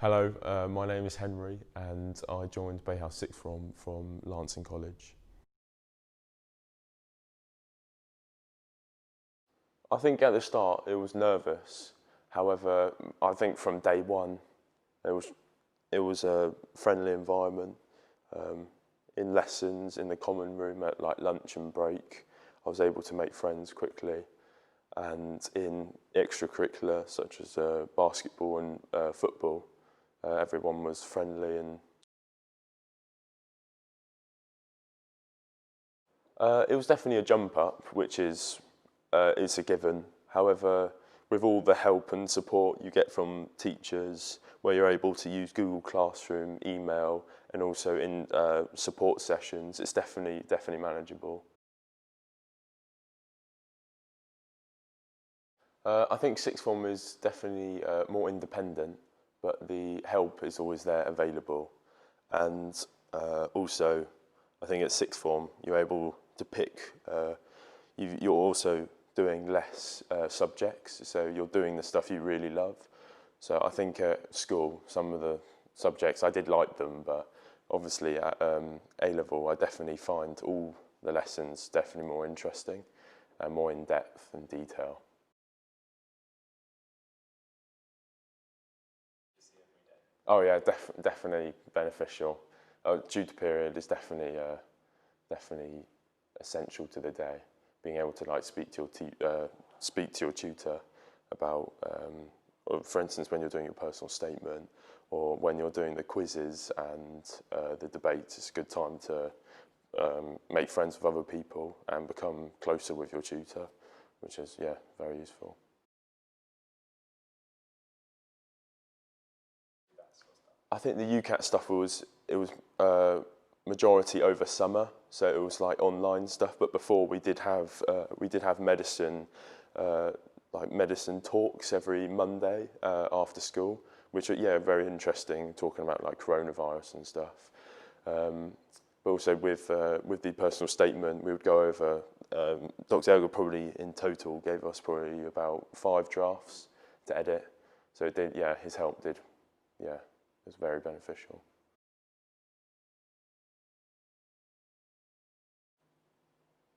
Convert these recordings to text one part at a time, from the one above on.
Hello, my name is Henry and I joined Bay House Sixth Form from Lancing College. I think at the start it was nervous. However, I think from day one it was a friendly environment. In lessons, in the common room at like lunch and break, I was able to make friends quickly. And in extracurricular such as basketball and football, everyone was friendly and it was definitely a jump up, which is it's a given. However, with all the help and support you get from teachers, where you're able to use Google Classroom, email, and also in support sessions, it's definitely manageable. I think sixth form is definitely more independent, but the help is always there available. And also, I think at sixth form, you're able to pick, you're also doing less subjects, so you're doing the stuff you really love. So I think at school, some of the subjects, I did like them, but obviously at A-level, I definitely find all the lessons definitely more interesting and more in depth and detail. Oh yeah, definitely beneficial. Tutor period is definitely essential to the day. Being able to like speak to your tutor about, or for instance, when you're doing your personal statement, or when you're doing the quizzes and the debates, it's a good time to make friends with other people and become closer with your tutor, which is very useful. I think the UCAS stuff was majority over summer, so it was like online stuff. But before we did have medicine, like medicine talks every Monday after school, which are very interesting, talking about like coronavirus and stuff. But also with the personal statement, we would go over. Dr. Elgar probably in total gave us probably about 5 drafts to edit. So it did, his help did, it was very beneficial.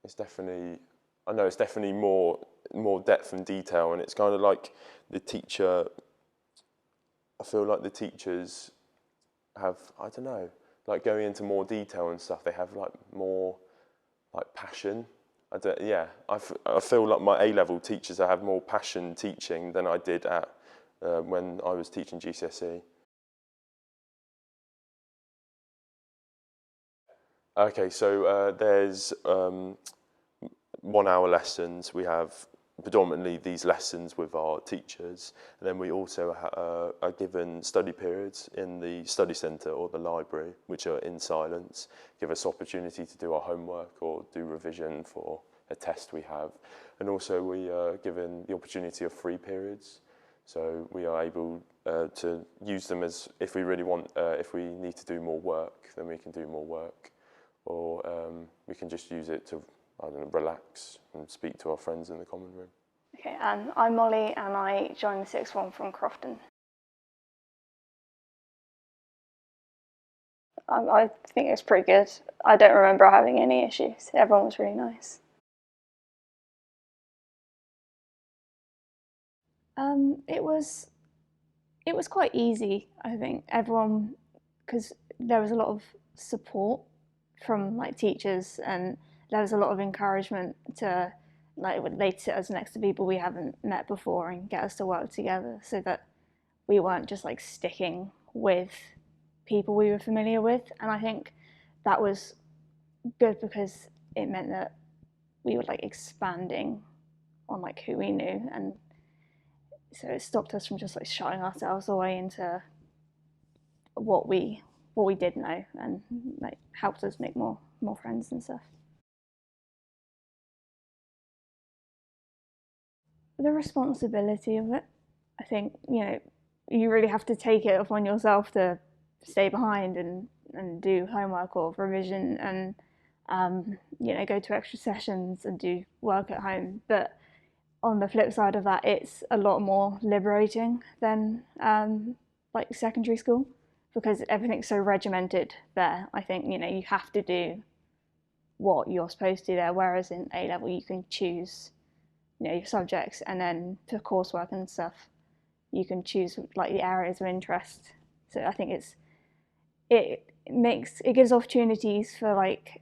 It's definitely, I know it's definitely more depth and detail, and it's kind of like the teacher. I feel like the teachers have, I don't know, like going into more detail and stuff. They have like more like passion. I feel like my A-level teachers, I have more passion teaching than I did at when I was teaching GCSE. Okay, so there's 1 hour lessons. We have predominantly these lessons with our teachers, and then we also are given study periods in the study centre or the library, which are in silence, give us opportunity to do our homework or do revision for a test we have. And also we are given the opportunity of free periods, so we are able to use them as, if we really want, if we need to do more work, then we can do more work, or we can just use it to, I don't know, relax and speak to our friends in the common room. Okay, I'm Molly and I joined the sixth form from Crofton. I think it was pretty good. I don't remember having any issues. Everyone was really nice. It was quite easy, I think. Everyone, because there was a lot of support from like teachers, and there was a lot of encouragement to like they'd sit us next to people we haven't met before and get us to work together, so that we weren't just like sticking with people we were familiar with. And I think that was good because it meant that we were like expanding on like who we knew, and so it stopped us from just like shutting ourselves away into what we did know, and like helped us make more friends and stuff. The responsibility of it, I think, you really have to take it upon yourself to stay behind and do homework or revision, and go to extra sessions and do work at home. But on the flip side of that, it's a lot more liberating than like secondary school, because everything's so regimented there. I think, you know, you have to do what you're supposed to do there, whereas in A level you can choose, you know, your subjects, and then for coursework and stuff you can choose like the areas of interest. So I think it gives opportunities for like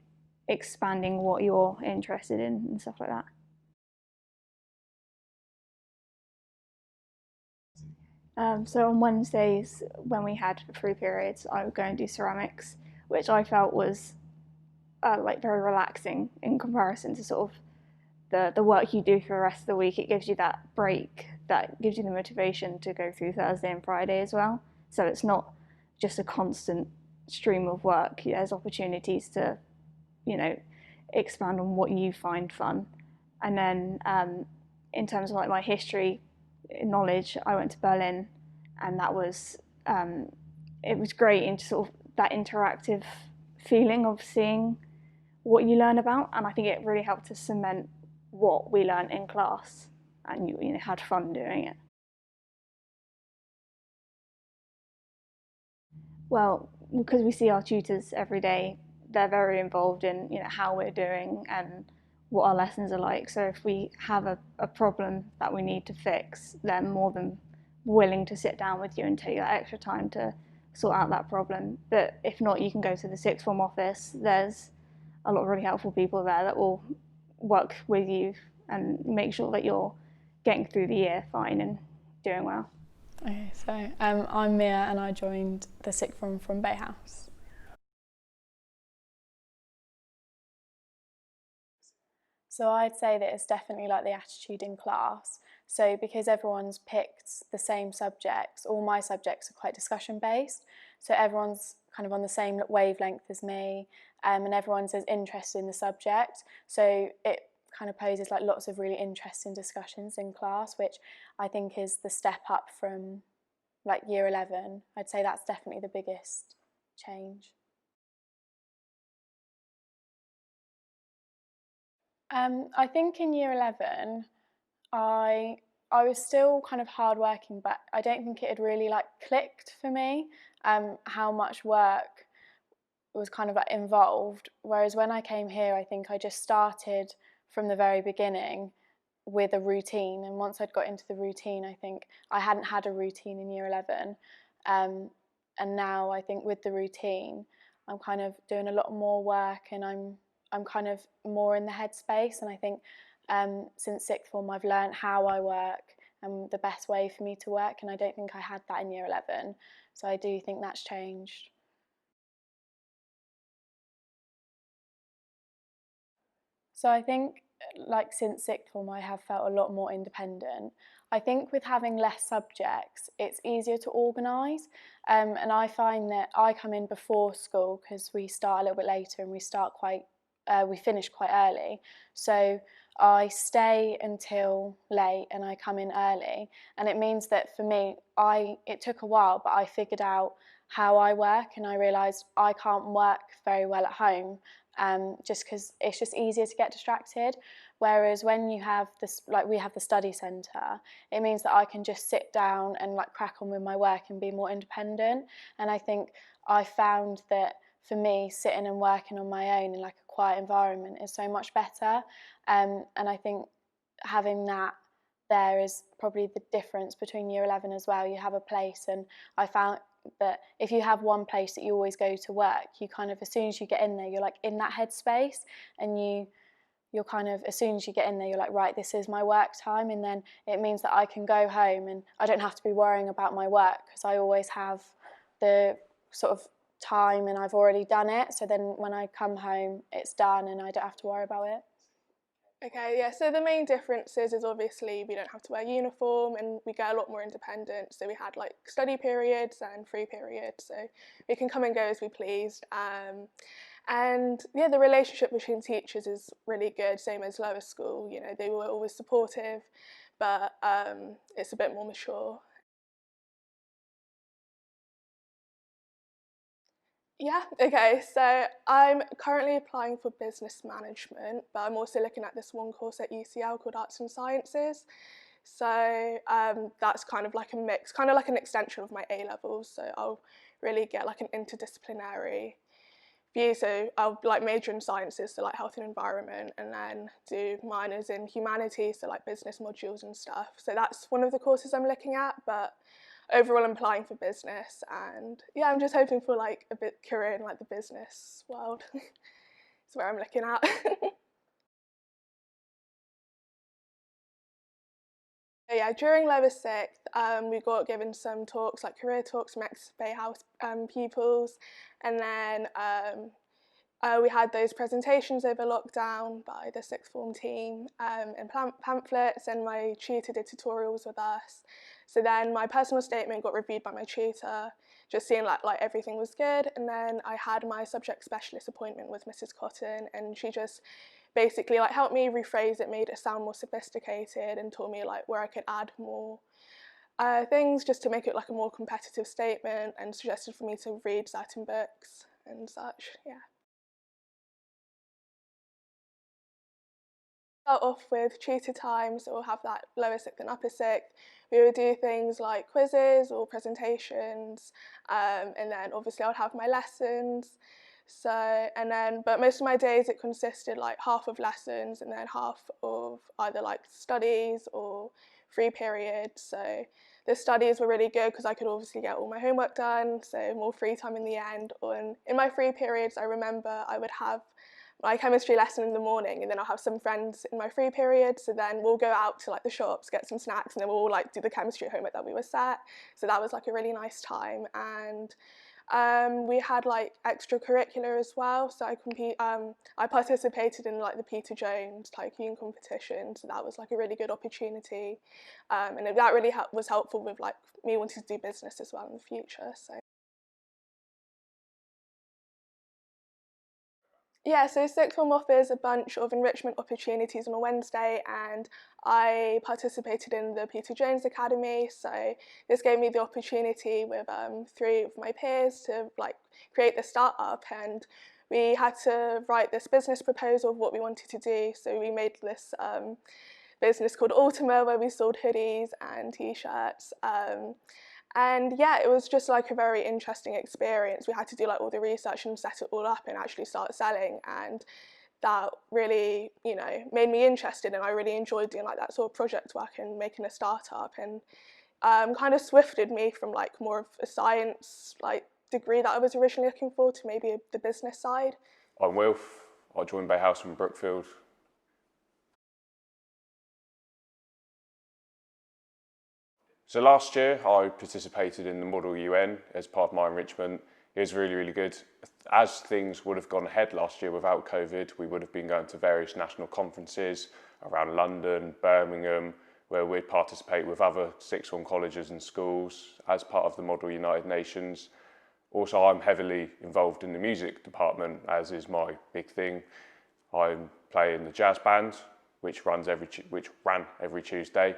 expanding what you're interested in and stuff like that. So on Wednesdays, when we had 3 periods, I would go and do ceramics, which I felt was like very relaxing in comparison to sort of the work you do for the rest of the week. It gives you that break, that gives you the motivation to go through Thursday and Friday as well. So it's not just a constant stream of work. There's opportunities to, you know, expand on what you find fun. And then in terms of like my history knowledge, I went to Berlin, and that was it was great into sort of that interactive feeling of seeing what you learn about, and I think it really helped to cement what we learned in class, and you know, had fun doing it. Well, because we see our tutors every day, they're very involved in, you know, how we're doing and what our lessons are like. So if we have a problem that we need to fix, they're more than willing to sit down with you and take that extra time to sort out that problem. But if not, you can go to the sixth form office. There's a lot of really helpful people there that will work with you and make sure that you're getting through the year fine and doing well. Okay, so I'm Mia, and I joined the sixth form from Bay House. So I'd say that it's definitely like the attitude in class. So because everyone's picked the same subjects, all my subjects are quite discussion based. So everyone's kind of on the same wavelength as me, and everyone's as interested in the subject. So it kind of poses like lots of really interesting discussions in class, which I think is the step up from like year 11. I'd say that's definitely the biggest change. I think in year 11, I was still kind of hardworking, but I don't think it had really like clicked for me how much work was kind of like involved. Whereas when I came here, I think I just started from the very beginning with a routine, and once I'd got into the routine, I think I hadn't had a routine in year 11, and now I think with the routine, I'm kind of doing a lot more work, and I'm kind of more in the headspace, and I think since sixth form I've learned how I work and the best way for me to work, and I don't think I had that in year 11, so I do think that's changed. So I think like since sixth form I have felt a lot more independent. I think with having less subjects it's easier to organise, and I find that I come in before school because we start a little bit later and we finish quite early, so I stay until late and I come in early, and it means that for me it took a while, but I figured out how I work, and I realised I can't work very well at home, just because it's just easier to get distracted. Whereas when you have this, like we have the study centre, it means that I can just sit down and like crack on with my work and be more independent. And I think I found that for me, sitting and working on my own in like a quiet environment is so much better. And I think having that there is probably the difference between year 11 as well. You have a place, and I found that if you have one place that you always go to work, you kind of, as soon as you get in there, you're like in that headspace, and you're kind of, as soon as you get in there, you're like, right, this is my work time, and then it means that I can go home and I don't have to be worrying about my work because I always have the sort of time and I've already done it, so then when I come home it's done and I don't have to worry about it. Okay, yeah, so the main differences is obviously we don't have to wear uniform and we get a lot more independent. So we had like study periods and free periods, so we can come and go as we please. And yeah, the relationship between teachers is really good, same as lower school. You know, they were always supportive, but it's a bit more mature. Yeah, okay, so I'm currently applying for business management, but I'm also looking at this one course at UCL called Arts and Sciences. So that's kind of like a mix, kind of like an extension of my A-levels. So I'll really get like an interdisciplinary view. So I'll like major in sciences, so like health and environment, and then do minors in humanities, so like business modules and stuff. So that's one of the courses I'm looking at, but overall I'm applying for business, and yeah, I'm just hoping for like a bit career in like the business world. It's where I'm looking at. Yeah, during level 6, we got given some talks, like career talks from ex-Bay House pupils, and then we had those presentations over lockdown by the sixth form team and pamphlets, and my tutor did tutorials with us. So then my personal statement got reviewed by my tutor, just seeing like everything was good, and then I had my subject specialist appointment with Mrs. Cotton, and she just basically like helped me rephrase it, made it sound more sophisticated, and taught me like where I could add more things just to make it like a more competitive statement, and suggested for me to read certain books and such. Yeah. Start off with tutor time, so we'll have that lower sixth and upper sixth. We would do things like quizzes or presentations, and then obviously I would have my lessons. So, and then, but most of my days it consisted like half of lessons and then half of either like studies or free periods. So the studies were really good because I could obviously get all my homework done, so more free time in the end. And in my free periods, I remember I would have my chemistry lesson in the morning, and then I'll have some friends in my free period, so then we'll go out to like the shops, get some snacks, and then we'll all like do the chemistry homework that we were set. So that was like a really nice time. And we had like extracurricular as well, so I participated in like the Peter Jones tycoon competition, so that was like a really good opportunity, and that really was helpful with like me wanting to do business as well in the future. So yeah, so sixth form offers a bunch of enrichment opportunities on a Wednesday, and I participated in the Peter Jones Academy. So this gave me the opportunity with 3 of my peers to like create the startup, and we had to write this business proposal of what we wanted to do. So we made this business called Ultima, where we sold hoodies and t-shirts. And yeah, it was just like a very interesting experience. We had to do like all the research and set it all up and actually start selling, and that really, you know, made me interested, and I really enjoyed doing like that sort of project work and making a startup, and kind of swifted me from like more of a science like degree that I was originally looking for to maybe the business side. I'm Wilf. I joined Bay House from Brookfield. So last year I participated in the Model UN as part of my enrichment. It was really, really good. As things would have gone ahead last year without COVID, we would have been going to various national conferences around London, Birmingham, where we'd participate with other sixth form colleges and schools as part of the Model United Nations. Also, I'm heavily involved in the music department, as is my big thing. I'm playing the jazz band, which ran every Tuesday.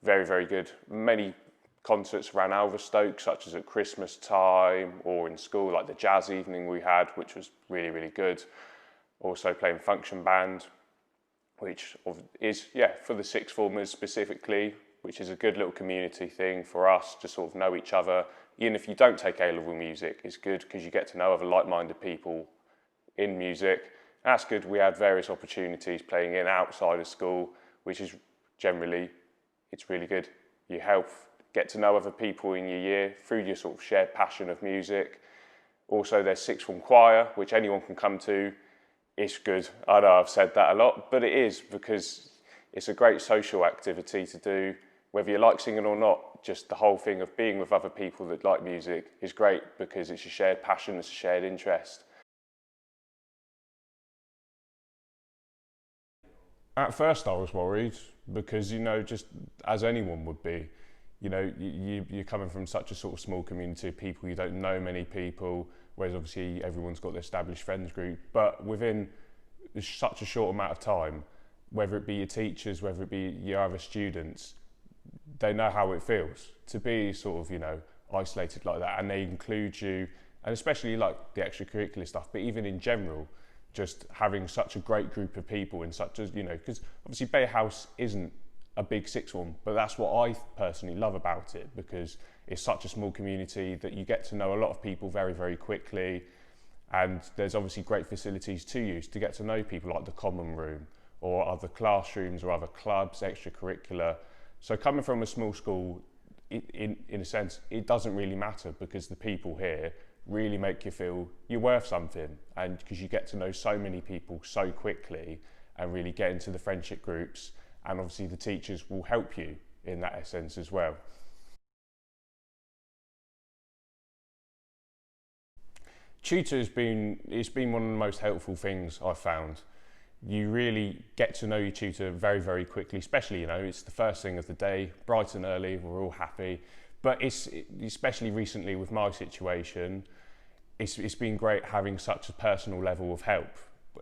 Very, very good. Many concerts around Alverstoke, such as at Christmas time or in school, like the jazz evening we had, which was really, really good. Also playing function band, which is, for the sixth formers specifically, which is a good little community thing for us to sort of know each other. Even if you don't take A-level music, it's good because you get to know other like-minded people in music. And that's good. We had various opportunities playing in outside of school, which is generally, it's really good. You help get to know other people in your year through your sort of shared passion of music. Also, there's sixth form choir, which anyone can come to. It's good. I know I've said that a lot, but it is because it's a great social activity to do, whether you like singing or not. Just the whole thing of being with other people that like music is great because it's a shared passion, it's a shared interest. At first I was worried because, you know, just as anyone would be, you know, you're coming from such a sort of small community of people, you don't know many people, whereas obviously everyone's got the established friends group. But within such a short amount of time, whether it be your teachers, whether it be your other students, they know how it feels to be sort of, you know, isolated like that, and they include you, and especially like the extracurricular stuff, but even in general, just having such a great group of people in such a, you know, because obviously Bay House isn't a big sixth form, but that's what I personally love about it, because it's such a small community that you get to know a lot of people very, very quickly, and there's obviously great facilities to use to get to know people, like the common room or other classrooms or other clubs, extracurricular. So coming from a small school, in a sense, it doesn't really matter, because the people here really make you feel you're worth something, and because you get to know so many people so quickly and really get into the friendship groups, and obviously the teachers will help you in that essence as well. Tutor it's been one of the most helpful things I've found. You really get to know your tutor very, very quickly, especially, it's the first thing of the day, bright and early, we're all happy. But especially recently with my situation, it's been great having such a personal level of help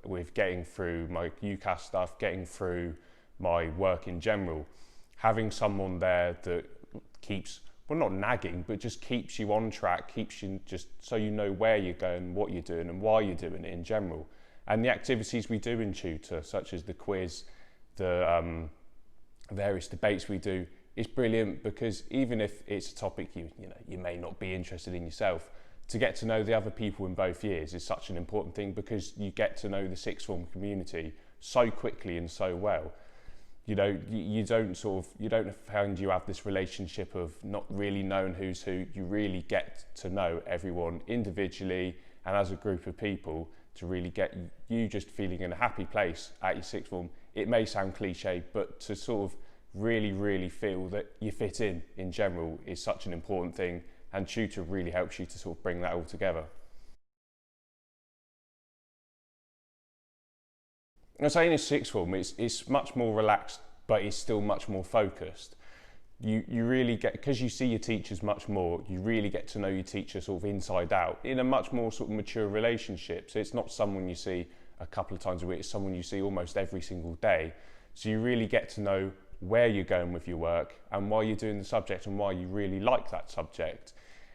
with getting through my UCAS stuff, getting through my work in general. Having someone there that keeps, well, not nagging, but just keeps you on track, keeps you just so you know where you're going, what you're doing and why you're doing it in general. And the activities we do in tutor, such as the quiz, the various debates we do, is brilliant, because even if it's a topic you may not be interested in yourself, to get to know the other people in both years is such an important thing, because you get to know the sixth form community so quickly and so well. You don't find you have this relationship of not really knowing who's who. You really get to know everyone individually and as a group of people, to really get you just feeling in a happy place at your sixth form. It may sound cliche, but to sort of really, really feel that you fit in general is such an important thing, and tutor really helps you to sort of bring that all together. I'm saying in sixth form, it's much more relaxed, but it's still much more focused. You really get, because you see your teachers much more, you really get to know your teacher sort of inside out in a much more sort of mature relationship. So it's not someone you see a couple of times a week, it's someone you see almost every single day. So you really get to know where you're going with your work and why you're doing the subject and why you really like that subject.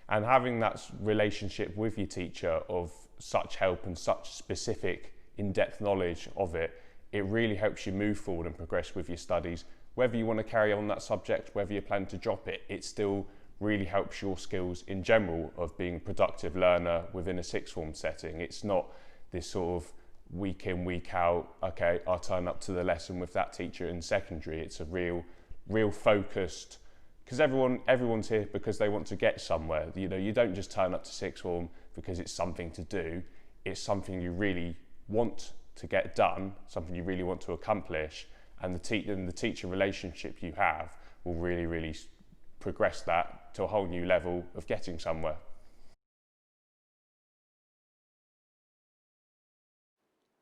And having that relationship with your teacher of such help and such specific in-depth knowledge of it, it really helps you move forward and progress with your studies. Whether you want to carry on that subject, whether you plan to drop it, it still really helps your skills in general of being a productive learner within a sixth form setting. It's not this sort of week in, week out, okay, I'll turn up to the lesson with that teacher in secondary. It's a real focused, because everyone's here because they want to get somewhere. You don't just turn up to sixth form because it's something to do. It's something you really want to get done, something you really want to accomplish, and the teacher relationship you have will really, really progress that to a whole new level of getting somewhere.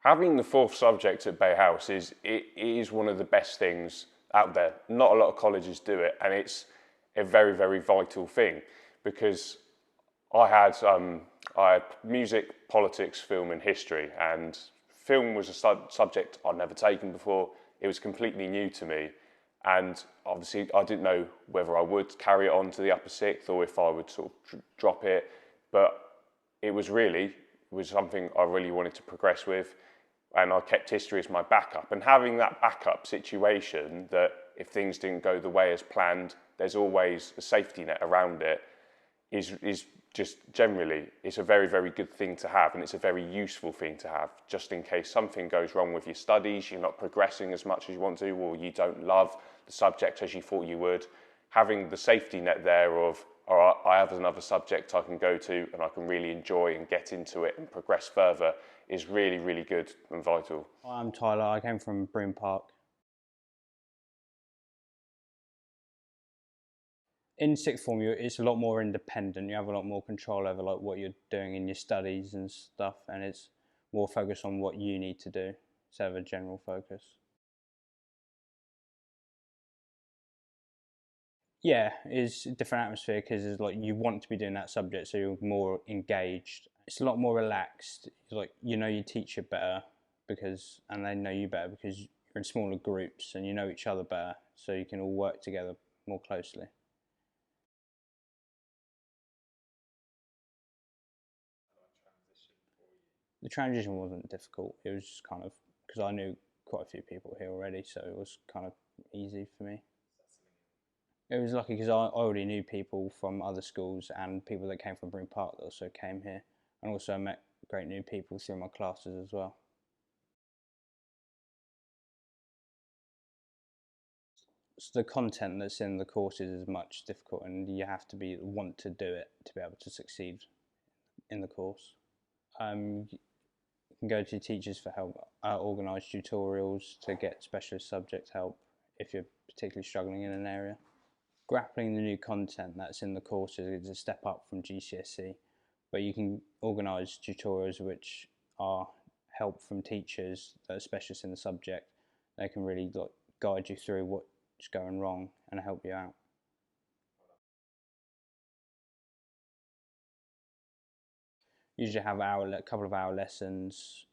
Having the fourth subject at Bay House is one of the best things out there. Not a lot of colleges do it, and it's a very, very vital thing, because I had music, politics, film and history, and film was a subject I'd never taken before. It was completely new to me, and obviously I didn't know whether I would carry it on to the upper sixth or if I would sort of drop it, but it was something I really wanted to progress with, and I kept history as my backup. And having that backup situation, that if things didn't go the way as planned, there's always a safety net around it, is just generally, it's a very, very good thing to have, and it's a very useful thing to have, just in case something goes wrong with your studies, you're not progressing as much as you want to, or you don't love the subject as you thought you would. Having the safety net there of, all right, I have another subject I can go to and I can really enjoy and get into it and progress further, is really, really good and vital. I'm Tyler, I came from Broome Park. In sixth form, it's a lot more independent. You have a lot more control over like what you're doing in your studies and stuff, and it's more focused on what you need to do instead of a general focus. Yeah, it's a different atmosphere because it's like you want to be doing that subject, so you're more engaged. It's a lot more relaxed. It's like you know your teacher better and they know you better because you're in smaller groups and you know each other better, so you can all work together more closely. The transition wasn't difficult. It was just kind of, because I knew quite a few people here already, so it was kind of easy for me. It was lucky because I already knew people from other schools and people that came from Broome Park that also came here, and also met great new people through my classes as well. So the content that's in the courses is much difficult, and you have to want to do it to be able to succeed in the course. You can go to teachers for help, organise tutorials to get specialist subject help if you're particularly struggling in an area. Grappling the new content that's in the courses is a step up from GCSE, but you can organise tutorials which are help from teachers that are specialists in the subject. They can really guide you through what's going wrong and help you out. Usually have a couple of hour lessons,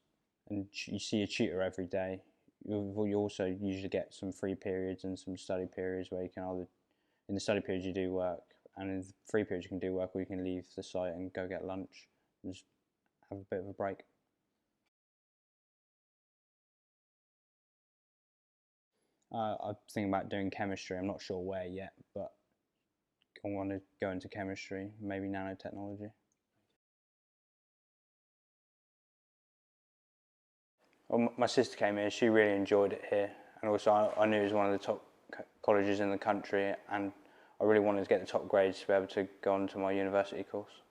and you see a tutor every day. You also usually get some free periods and some study periods where you can either, in the study periods you do work, and in the free periods you can do work, or you can leave the site and go get lunch and just have a bit of a break. I'm thinking about doing chemistry. I'm not sure where yet, but I want to go into chemistry, maybe nanotechnology. Well, my sister came here, she really enjoyed it here, and also I knew it was one of the top colleges in the country, and I really wanted to get the top grades to be able to go on to my university course.